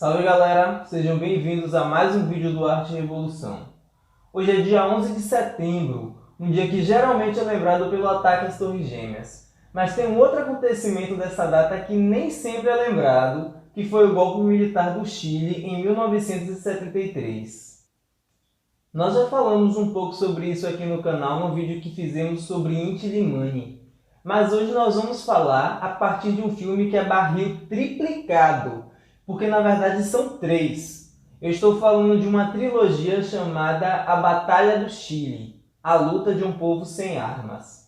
Salve galera, sejam bem-vindos a mais um vídeo do Arte e Revolução. Hoje é dia 11 de setembro, um dia que geralmente é lembrado pelo ataque às Torres Gêmeas. Mas tem um outro acontecimento dessa data que nem sempre é lembrado, que foi o golpe militar do Chile em 1973. Nós já falamos um pouco sobre isso aqui no canal no vídeo que fizemos sobre Inti Illimani. Mas hoje nós vamos falar a partir de um filme que é barril triplicado, porque na verdade são 3. Eu estou falando de uma trilogia chamada A Batalha do Chile, a luta de um povo sem armas.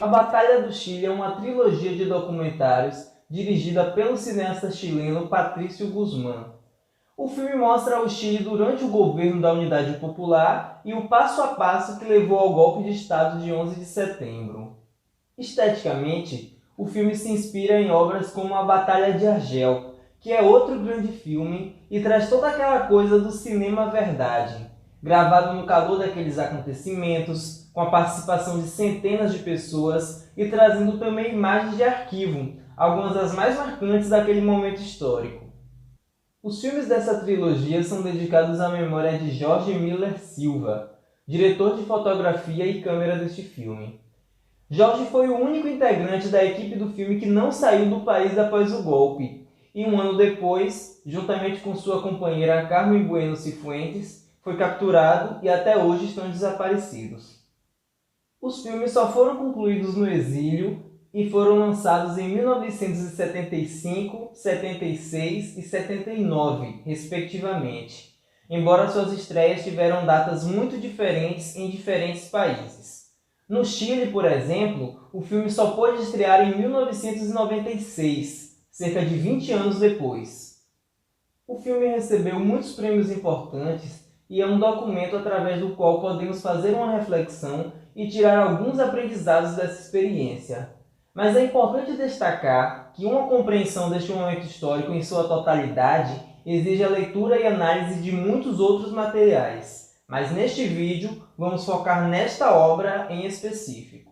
A Batalha do Chile é uma trilogia de documentários dirigida pelo cineasta chileno Patricio Guzmán. O filme mostra o Chile durante o governo da Unidade Popular e o passo a passo que levou ao golpe de Estado de 11 de setembro. Esteticamente, o filme se inspira em obras como A Batalha de Argel, que é outro grande filme e traz toda aquela coisa do cinema verdade, gravado no calor daqueles acontecimentos, com a participação de centenas de pessoas e trazendo também imagens de arquivo, algumas das mais marcantes daquele momento histórico. Os filmes dessa trilogia são dedicados à memória de Jorge Miller Silva, diretor de fotografia e câmera deste filme. Jorge foi o único integrante da equipe do filme que não saiu do país após o golpe, e um ano depois, juntamente com sua companheira Carmen Bueno Cifuentes, foi capturado e até hoje estão desaparecidos. Os filmes só foram concluídos no exílio e foram lançados em 1975, 76 e 79, respectivamente, embora suas estreias tiveram datas muito diferentes em diferentes países. No Chile, por exemplo, o filme só pôde estrear em 1996, cerca de 20 anos depois. O filme recebeu muitos prêmios importantes e é um documento através do qual podemos fazer uma reflexão e tirar alguns aprendizados dessa experiência. Mas é importante destacar que uma compreensão deste momento histórico em sua totalidade exige a leitura e análise de muitos outros materiais. Mas neste vídeo vamos focar nesta obra em específico.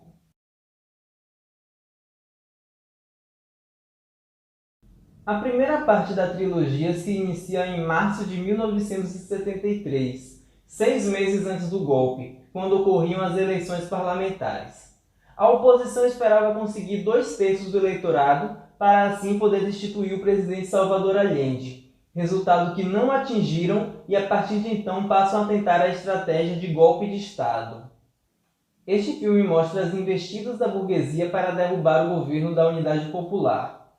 A primeira parte da trilogia se inicia em março de 1973, 6 meses antes do golpe, quando ocorriam as eleições parlamentares. A oposição esperava conseguir 2/3 do eleitorado para assim poder destituir o presidente Salvador Allende, resultado que não atingiram e a partir de então passam a tentar a estratégia de golpe de Estado. Este filme mostra as investidas da burguesia para derrubar o governo da Unidade Popular.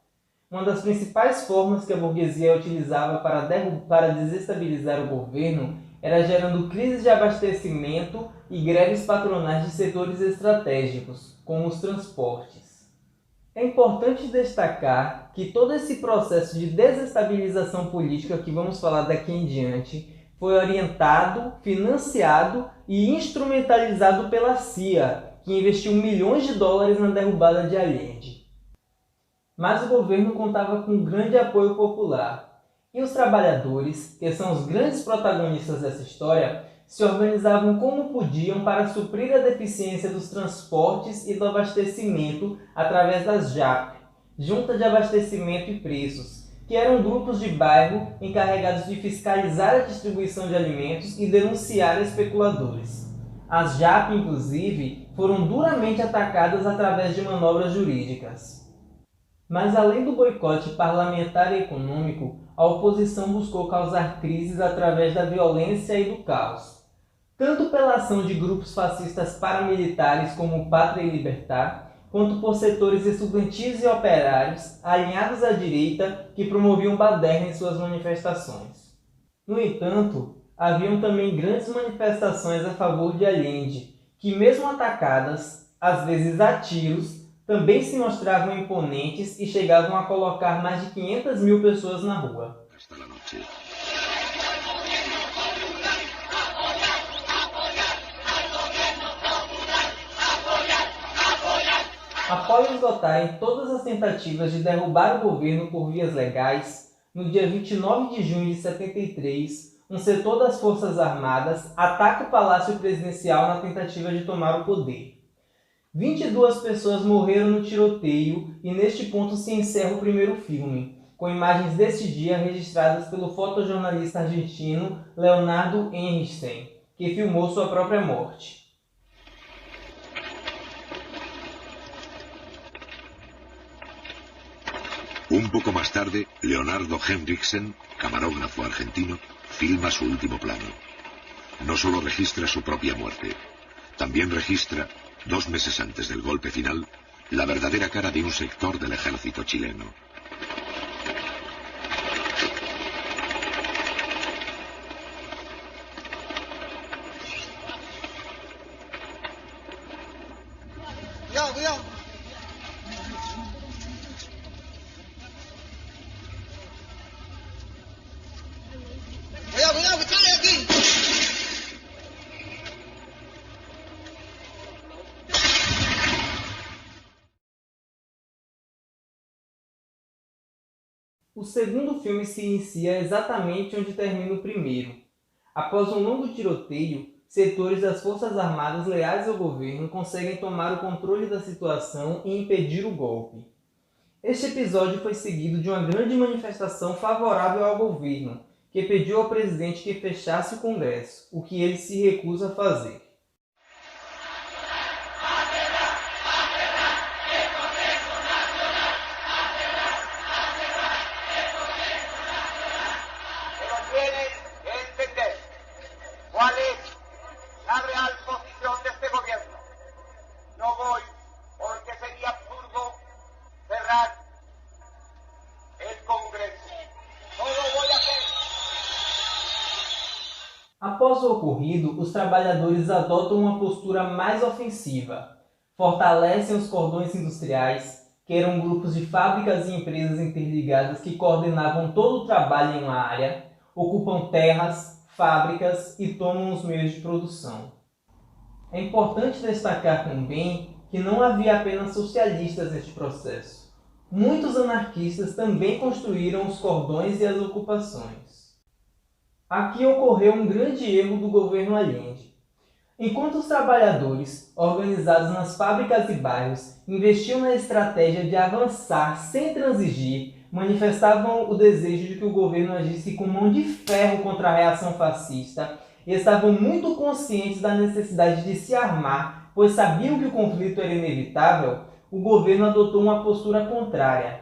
Uma das principais formas que a burguesia utilizava para desestabilizar o governo era gerando crises de abastecimento e greves patronais de setores estratégicos, como os transportes. É importante destacar que todo esse processo de desestabilização política que vamos falar daqui em diante foi orientado, financiado e instrumentalizado pela CIA, que investiu milhões de dólares na derrubada de Allende. Mas o governo contava com grande apoio popular. E os trabalhadores, que são os grandes protagonistas dessa história, se organizavam como podiam para suprir a deficiência dos transportes e do abastecimento através das JAP, Junta de Abastecimento e Preços, que eram grupos de bairro encarregados de fiscalizar a distribuição de alimentos e denunciar especuladores. As JAP, inclusive, foram duramente atacadas através de manobras jurídicas. Mas além do boicote parlamentar e econômico, a oposição buscou causar crises através da violência e do caos. Tanto pela ação de grupos fascistas paramilitares como o Pátria e Libertad, quanto por setores estudantis e operários alinhados à direita que promoviam baderna em suas manifestações. No entanto, haviam também grandes manifestações a favor de Allende, que mesmo atacadas, às vezes a tiros, também se mostravam imponentes e chegavam a colocar mais de 500 mil pessoas na rua. Após esgotarem todas as tentativas de derrubar o governo por vias legais, no dia 29 de junho de 73, um setor das Forças Armadas ataca o Palácio Presidencial na tentativa de tomar o poder. 22 pessoas morreram no tiroteio e neste ponto se encerra o primeiro filme, com imagens deste dia registradas pelo fotojornalista argentino Leonardo Henrichsen, que filmou sua própria morte. Un poco más tarde, Leonardo Henrichsen, camarógrafo argentino, filma su último plano. No solo registra su propia muerte, también registra, 2 meses antes del golpe final, la verdadera cara de un sector del ejército chileno. Cuidado, cuidado. Cuidado, cuidado, que sale aquí. O segundo filme se inicia exatamente onde termina o primeiro. Após um longo tiroteio, setores das Forças Armadas leais ao governo conseguem tomar o controle da situação e impedir o golpe. Este episódio foi seguido de uma grande manifestação favorável ao governo, que pediu ao presidente que fechasse o Congresso, o que ele se recusa a fazer. Após o ocorrido, os trabalhadores adotam uma postura mais ofensiva. Fortalecem os cordões industriais, que eram grupos de fábricas e empresas interligadas que coordenavam todo o trabalho em uma área, ocupam terras, fábricas e tomam os meios de produção. É importante destacar também que não havia apenas socialistas neste processo. Muitos anarquistas também construíram os cordões e as ocupações. Aqui ocorreu um grande erro do governo Allende. Enquanto os trabalhadores, organizados nas fábricas e bairros, investiam na estratégia de avançar sem transigir, manifestavam o desejo de que o governo agisse com mão de ferro contra a reação fascista e estavam muito conscientes da necessidade de se armar, pois sabiam que o conflito era inevitável, o governo adotou uma postura contrária.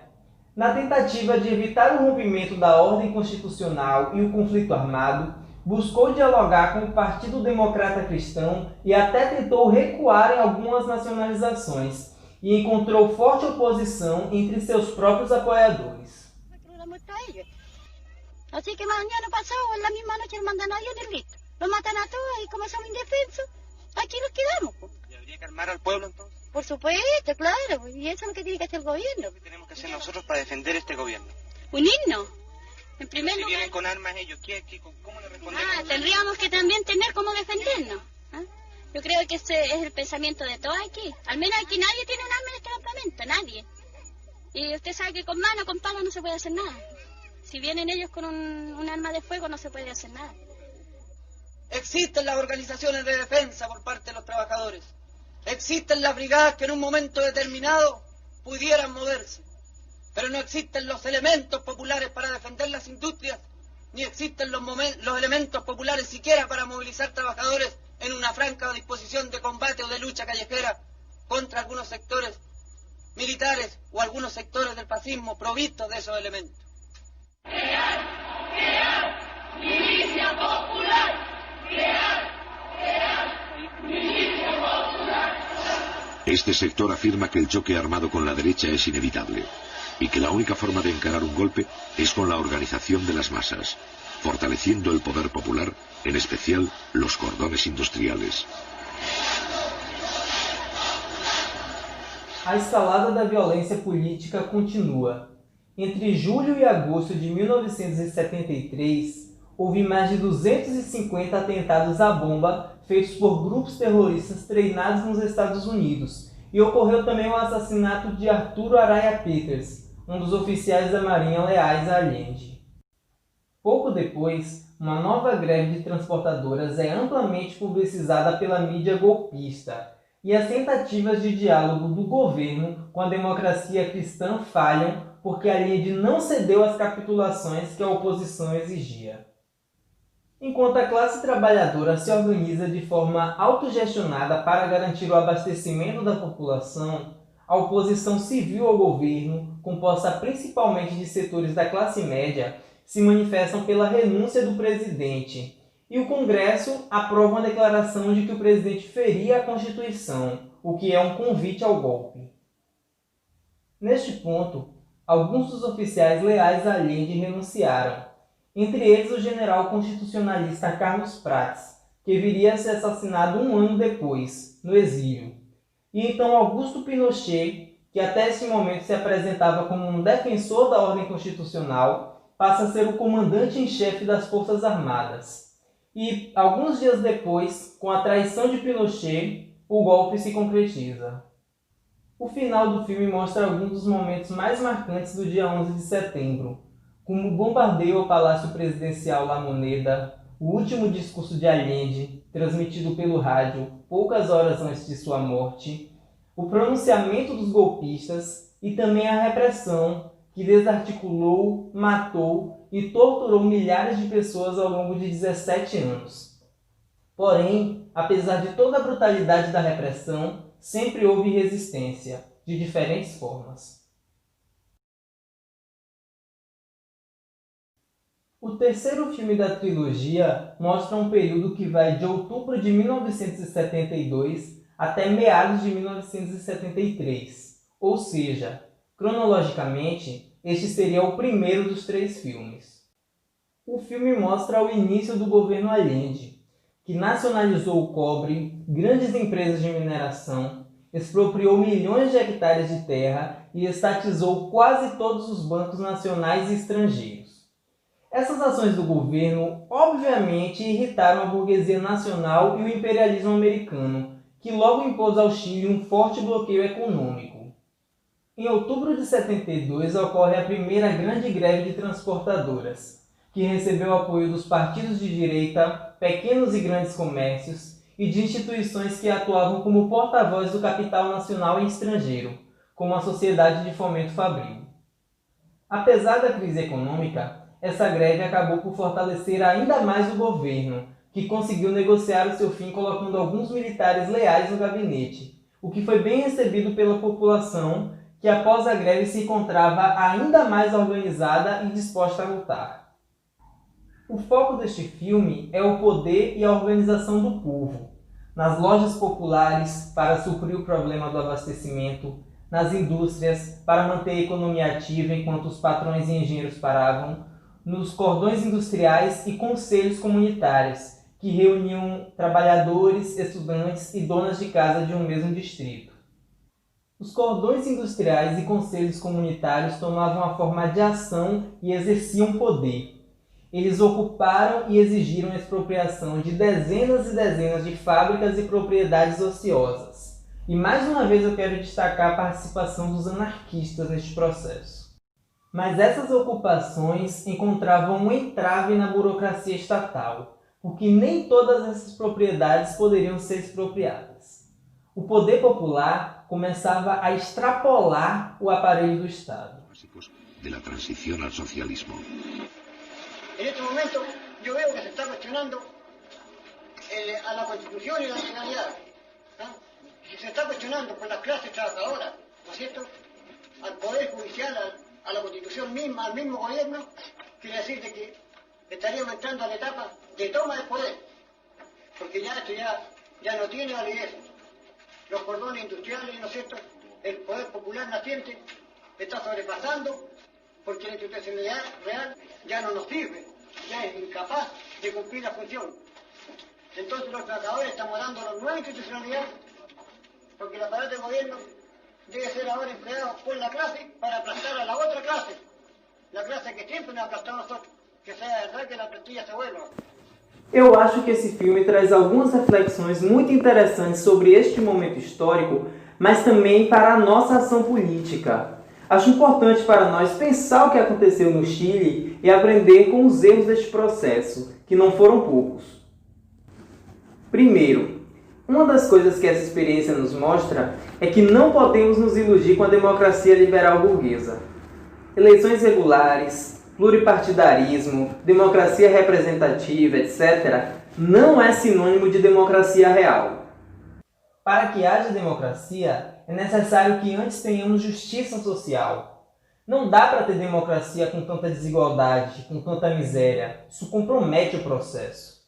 Na tentativa de evitar o rompimento da ordem constitucional e o conflito armado, buscou dialogar com o Partido Democrata Cristão e até tentou recuar em algumas nacionalizações, e encontrou forte oposição entre seus próprios apoiadores. Así que mañana pasado, en la misma noche, lo mandan ahí en el listo. Lo matan a todos y como somos indefensos, aquí nos quedamos. ¿Y habría que armar al pueblo entonces? Por supuesto, claro, y eso es lo que tiene que hacer el gobierno. ¿Qué tenemos que hacer nosotros para defender este gobierno? Unirnos. En primer Si lugar, vienen con armas ellos, ¿cómo le respondemos? tendríamos que también tener cómo defendernos. ¿Ah? Yo creo que ese es el pensamiento de todos aquí. Al menos aquí nadie tiene un arma en este campamento, nadie. Y usted sabe que con mano, con palo no se puede hacer nada. Si vienen ellos con un arma de fuego no se puede hacer nada. Existen las organizaciones de defensa por parte de los trabajadores. Existen las brigadas que en un momento determinado pudieran moverse. Pero no existen los elementos populares para defender las industrias, ni existen los elementos populares siquiera para movilizar trabajadores en una franca disposición de combate o de lucha callejera contra algunos sectores militares o algunos sectores del fascismo provistos de esos elementos. ¡Milicia popular! ¡Milicia popular! Este sector afirma que el choque armado con la derecha es inevitable y que la única forma de encarar un golpe es con la organización de las masas, fortaleciendo el poder popular, en especial los cordones industriales. A escalada da violência política continua. Entre julho e agosto de 1973, houve mais de 250 atentados à bomba feitos por grupos terroristas treinados nos Estados Unidos, e ocorreu também o assassinato de Arturo Araya Peters, um dos oficiais da Marinha leais a Allende. Pouco depois, uma nova greve de transportadoras é amplamente publicizada pela mídia golpista, e as tentativas de diálogo do governo com a democracia cristã falham porque Allende não cedeu às capitulações que a oposição exigia. Enquanto a classe trabalhadora se organiza de forma autogestionada para garantir o abastecimento da população, a oposição civil ao governo, composta principalmente de setores da classe média, se manifestam pela renúncia do presidente, e o Congresso aprova uma declaração de que o presidente feria a Constituição, o que é um convite ao golpe. Neste ponto, alguns dos oficiais leais a Allende renunciaram, entre eles o general constitucionalista Carlos Prats, que viria a ser assassinado um ano depois, no exílio. E então Augusto Pinochet, que até esse momento se apresentava como um defensor da ordem constitucional, passa a ser o comandante em chefe das Forças Armadas. E, alguns dias depois, com a traição de Pinochet, o golpe se concretiza. O final do filme mostra alguns dos momentos mais marcantes do dia 11 de setembro, como o bombardeio ao Palácio Presidencial La Moneda, o último discurso de Allende, transmitido pelo rádio poucas horas antes de sua morte, o pronunciamento dos golpistas e também a repressão que desarticulou, matou e torturou milhares de pessoas ao longo de 17 anos. Porém, apesar de toda a brutalidade da repressão, sempre houve resistência, de diferentes formas. O terceiro filme da trilogia mostra um período que vai de outubro de 1972 até meados de 1973, ou seja, cronologicamente, este seria o primeiro dos 3 filmes. O filme mostra o início do governo Allende, que nacionalizou o cobre, grandes empresas de mineração, expropriou milhões de hectares de terra e estatizou quase todos os bancos nacionais e estrangeiros. Essas ações do governo, obviamente, irritaram a burguesia nacional e o imperialismo americano, que logo impôs ao Chile um forte bloqueio econômico. Em outubro de 72 ocorre a primeira grande greve de transportadoras, que recebeu apoio dos partidos de direita, pequenos e grandes comércios e de instituições que atuavam como porta-voz do capital nacional e estrangeiro, como a Sociedade de Fomento Fabril. Apesar da crise econômica, essa greve acabou por fortalecer ainda mais o governo, que conseguiu negociar o seu fim colocando alguns militares leais no gabinete, o que foi bem recebido pela população, que após a greve se encontrava ainda mais organizada e disposta a lutar. O foco deste filme é o poder e a organização do povo, nas lojas populares para suprir o problema do abastecimento, nas indústrias para manter a economia ativa enquanto os patrões e engenheiros paravam, nos cordões industriais e conselhos comunitários, que reuniam trabalhadores, estudantes e donas de casa de um mesmo distrito. Os cordões industriais e conselhos comunitários tomavam a forma de ação e exerciam poder. Eles ocuparam e exigiram a expropriação de dezenas e dezenas de fábricas e propriedades ociosas. E mais uma vez eu quero destacar a participação dos anarquistas neste processo. Mas essas ocupações encontravam um entrave na burocracia estatal, porque nem todas essas propriedades poderiam ser expropriadas. O poder popular começaba a extrapolar o aparelho do Estado. De la transición al socialismo. En este momento yo veo que se está cuestionando a la Constitución y la legalidad. ¿No? Se está cuestionando por las clases trabajadoras, ¿no es cierto? Al Poder Judicial, a la Constitución misma, al mismo gobierno, quiere decir de que estaríamos entrando a la etapa de toma de poder, porque ya esto ya no tiene validez. Los cordones industriales, ¿no es cierto?, el poder popular naciente está sobrepasando, porque la institucionalidad real ya no nos sirve, ya es incapaz de cumplir la función. Entonces los trabajadores estamos dando una nueva institucionalidad, porque el aparato del gobierno debe ser ahora empleado por la clase para aplastar a la otra clase, la clase que siempre nos ha aplastado a nosotros, que sea verdad que la plantilla se vuelva. Eu acho que esse filme traz algumas reflexões muito interessantes sobre este momento histórico, mas também para a nossa ação política. acho importante para nós pensar o que aconteceu no Chile e aprender com os erros deste processo, que não foram poucos. Primeiro, uma das coisas que essa experiência nos mostra é que não podemos nos iludir com a democracia liberal burguesa. Eleições regulares, pluripartidarismo, democracia representativa, etc., não é sinônimo de democracia real. Para que haja democracia, é necessário que antes tenhamos justiça social. Não dá para ter democracia com tanta desigualdade, com tanta miséria. Isso compromete o processo.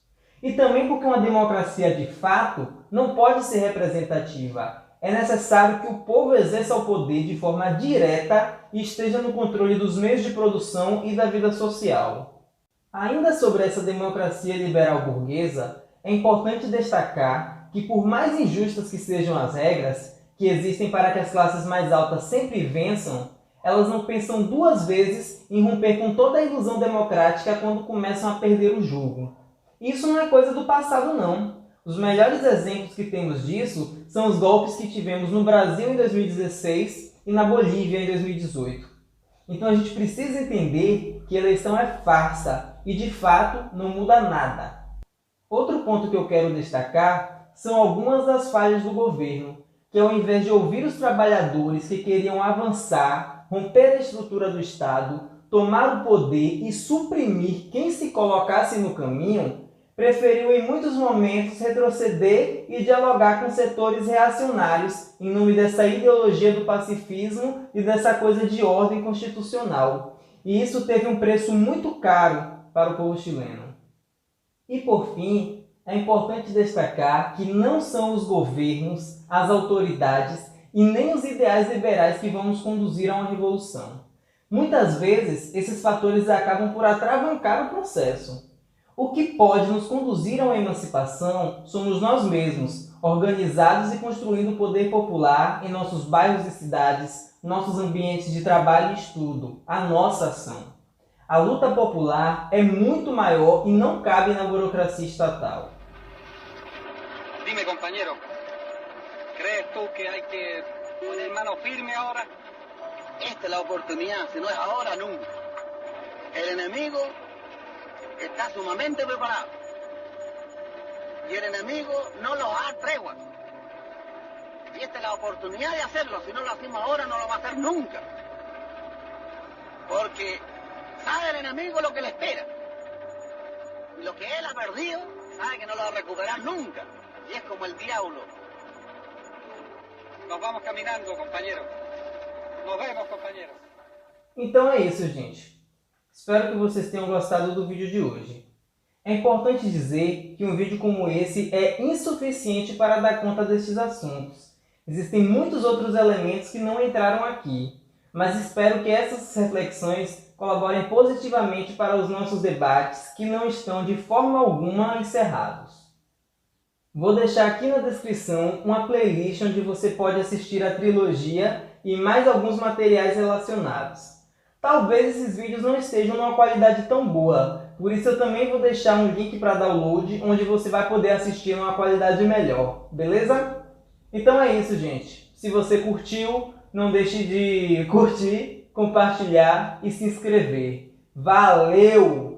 E também porque uma democracia de fato não pode ser representativa. É necessário que o povo exerça o poder de forma direta e esteja no controle dos meios de produção e da vida social. Ainda sobre essa democracia liberal burguesa, é importante destacar que, por mais injustas que sejam as regras que existem para que as classes mais altas sempre vençam, elas não pensam duas vezes em romper com toda a ilusão democrática quando começam a perder o jogo. Isso não é coisa do passado, não. Os melhores exemplos que temos disso são os golpes que tivemos no Brasil em 2016 e na Bolívia em 2018. Então a gente precisa entender que eleição é farsa e, de fato, não muda nada. Outro ponto que eu quero destacar são algumas das falhas do governo, que ao invés de ouvir os trabalhadores que queriam avançar, romper a estrutura do Estado, tomar o poder e suprimir quem se colocasse no caminho, preferiu em muitos momentos retroceder e dialogar com setores reacionários em nome dessa ideologia do pacifismo e dessa coisa de ordem constitucional. E isso teve um preço muito caro para o povo chileno. E por fim, é importante destacar que não são os governos, as autoridades e nem os ideais liberais que vão nos conduzir a uma revolução. Muitas vezes, esses fatores acabam por atravancar o processo. O que pode nos conduzir a uma emancipação somos nós mesmos, organizados e construindo poder popular em nossos bairros e cidades, nossos ambientes de trabalho e estudo, a nossa ação. A luta popular é muito maior e não cabe na burocracia estatal. Dime, compañero, ¿crees tú que hay que poner mano firme ahora? Esta es la oportunidad, si no es ahora, nunca. El enemigo está sumamente preparado. Y el enemigo no lo da tregua. Y esta es la oportunidad de hacerlo. Si no lo hacemos ahora, no lo va a hacer nunca. Porque sabe el enemigo lo que le espera. Y lo que él ha perdido, sabe que no lo va a recuperar nunca. Y es como el diablo. Nos vamos caminando, compañero. Nos vemos, compañero. Então é isso, gente. Espero que vocês tenham gostado do vídeo de hoje. É importante dizer que um vídeo como esse é insuficiente para dar conta destes assuntos. Existem muitos outros elementos que não entraram aqui, mas espero que essas reflexões colaborem positivamente para os nossos debates que não estão de forma alguma encerrados. Vou deixar aqui na descrição uma playlist onde você pode assistir a trilogia e mais alguns materiais relacionados. Talvez esses vídeos não estejam numa qualidade tão boa, por isso eu também vou deixar um link para download onde você vai poder assistir numa qualidade melhor, beleza? Então é isso, gente. Se você curtiu, não deixe de curtir, compartilhar e se inscrever. Valeu!